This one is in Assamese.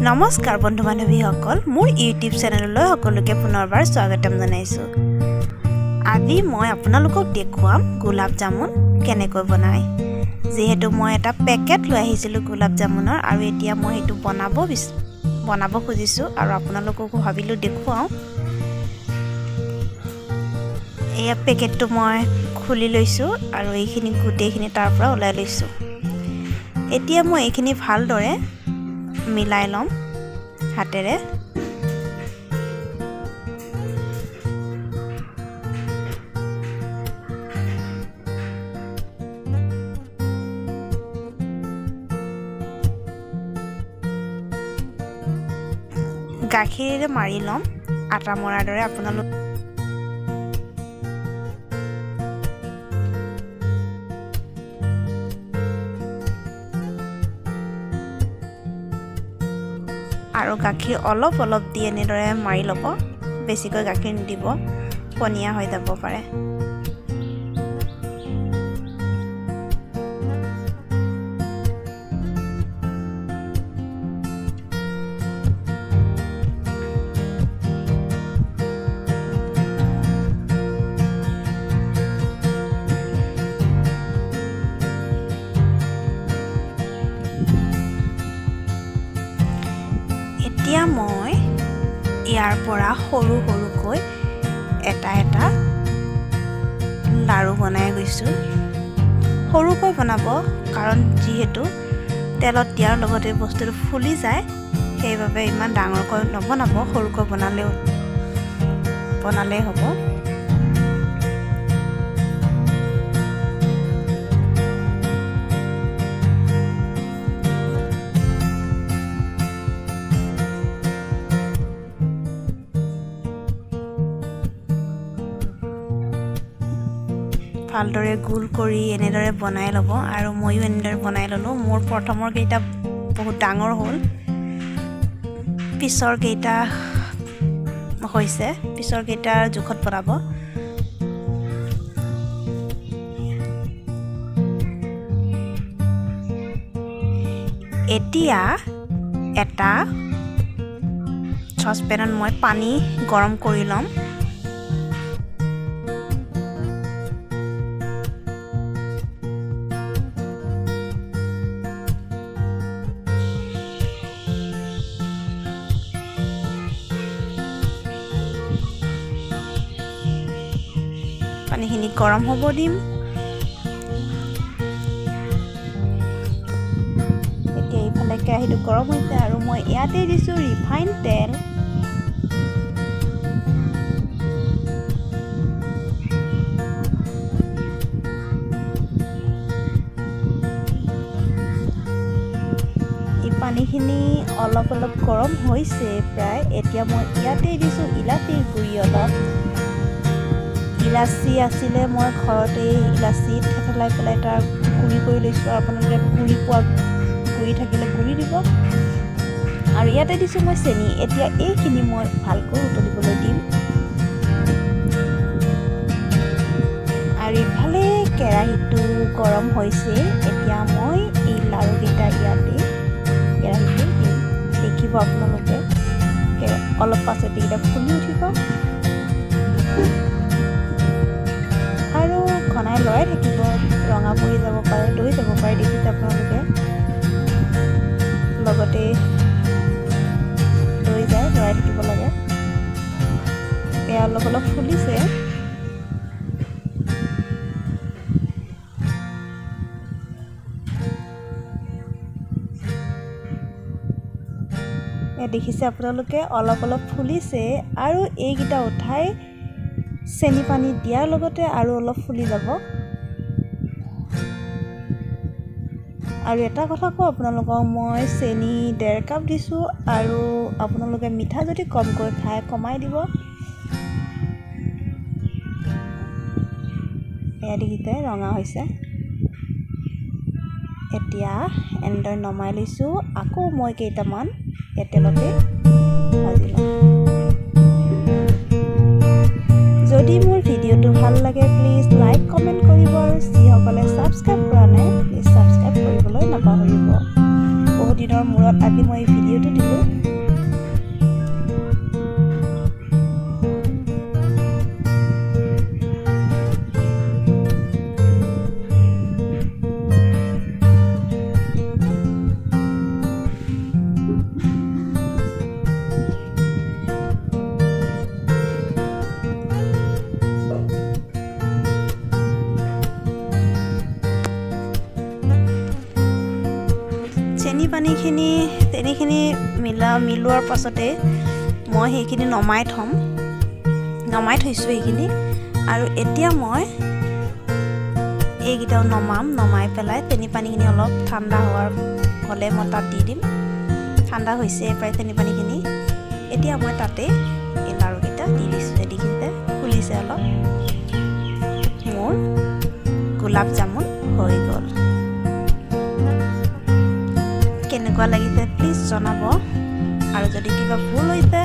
নমস্কাৰ বন্ধু বান্ধৱীসকল মোৰ ইউটিউব চেনেললৈ সকলোকে পুনৰবাৰ স্বাগতম জনাইছো। আজি মই আপোনালোকক দেখুৱাম গুলাব জামুন কেনেকৈ বনায়। যেহেতু মই এটা পেকেট লৈ আহিছিলো গুলাব জামুনৰ আৰু এতিয়া মই এটো বনাব খুজিছো আৰু আপোনালোকক ভাবিলো দেখুৱাও। এই পেকেটটো মই খুলি লৈছো আৰু এইখিনি গুটেখিনি তাৰ পৰা ওলাই লৈছো। এতিয়া মই এইখিনি ভালদৰে মিলাই লম হাতেৰে। গাখীৰেৰে মাৰি লম আটা মৰাৰ দৰে। আপোনালোক আৰু গাখীৰ অলপ দি এনেদৰে মাৰি ল'ব। বেছিকৈ গাখীৰ নিদিব, পনীয়া হৈ যাব পাৰে। এতিয়া মই ইয়াৰ পৰা সৰু সৰুকৈ এটা লাৰু বনাই গৈছো। সৰুকৈ বনাব, কাৰণ যিহেতু তেলত দিয়াৰ লগতে বস্তুটো ফুলি যায়, সেইবাবে ইমান ডাঙৰকৈ নবনাব, সৰুকৈ বনালেই হ'ব। ভালদৰে গোল কৰি এনেদৰে বনাই ল'ব আৰু ময়ো এনেদৰে বনাই ল'লোঁ। মোৰ প্ৰথমৰ কেইটা বহুত ডাঙৰ হ'ল, পিছৰ কেইটা হৈছে, পিছৰ কেইটাৰ জোখত বনাব। এতিয়া এটা চচপেনত মই পানী গৰম কৰি ল'ম। পানীখিনি গৰম হ'ব দিম। এতিয়া এইফালে কেৰাহীটো গৰম হৈছে আৰু মই ইয়াতে দিছোঁ ৰিফাইন তেল। এই পানীখিনি অলপ গৰম হৈছে প্ৰায়। এতিয়া মই ইয়াতে দিছোঁ ইলাচিৰ গুড়ি অলপ। ইলাচি আছিলে, মই ঘৰতে ইলাচি থেতেলাই পেলাই তাৰ গুড়ি কৰি লৈছোঁ। আপোনালোকে গুড়ি থাকিলে গুড়ি দিব। আৰু ইয়াতে দিছোঁ মই চেনি। এতিয়া এইখিনি মই ভালকৈ উতলিবলৈ দিম। আৰু ইফালে কেৰাহীটো গৰম হৈছে। এতিয়া মই এই লাড়ুকেইটা ইয়াতে কেৰাহীটো দিম। দেখিব আপোনালোকে অলপ পাছতে এইকেইটা ফুলি উঠিব আৰু ঘনাই লৰাই থাকিব। ৰঙা পৰি যাব পাৰে, দৈ যাব পাৰে, দেখিছে আপোনালোকে। লগতে দৈ যায়, লৰাই থাকিব লাগে। এয়া অলপ ফুলিছে। দেখিছে আপোনালোকে অলপ ফুলিছে আৰু এইকেইটা উঠাই চেনি পানী দিয়াৰ লগতে আৰু অলপ ফুলি যাব। আৰু এটা কথা কওঁ আপোনালোকক, মই চেনি 1.5 কাপ দিছোঁ আৰু আপোনালোকে মিঠা যদি কমকৈ খায় কমাই দিব। এয়া দেখিছে ৰঙা হৈছে। এতিয়া এনেদৰে নমাই লৈছোঁ। আকৌ মই কেইটামান তেলতে ভাজি লওঁ। যদি মোৰ ভিডিঅ'টো ভাল লাগে প্লিজ লাইক কমেণ্ট কৰিব আৰু যিসকলে ছাবস্ক্ৰাইব কৰা নাই প্লিজ ছাবস্ক্ৰাইব কৰিবলৈ নাপাহৰিব। বহুত দিনৰ মূৰত আজি মই ভিডিঅ'টো দিলোঁ। চেনিখিনি মিলোৱাৰ পাছতে মই সেইখিনি নমাই থৈছোঁ সেইখিনি। আৰু এতিয়া মই এইকেইটাও নমাই পেলাই চেনি পানীখিনি অলপ ঠাণ্ডা হ'লে মই তাত দি দিম। ঠাণ্ডা হৈছে প্ৰায় চেনি পানীখিনি। এতিয়া মই তাতে এই লাড়ুকেইটা দি দিছোঁ। দেখিছে ফুলিছে অলপ। মোৰ গোলাপ জামুন হৈ গ'ল। কেনেকুৱা লাগিছে প্লিজ জনাব, আৰু যদি কিবা ভুল হৈছে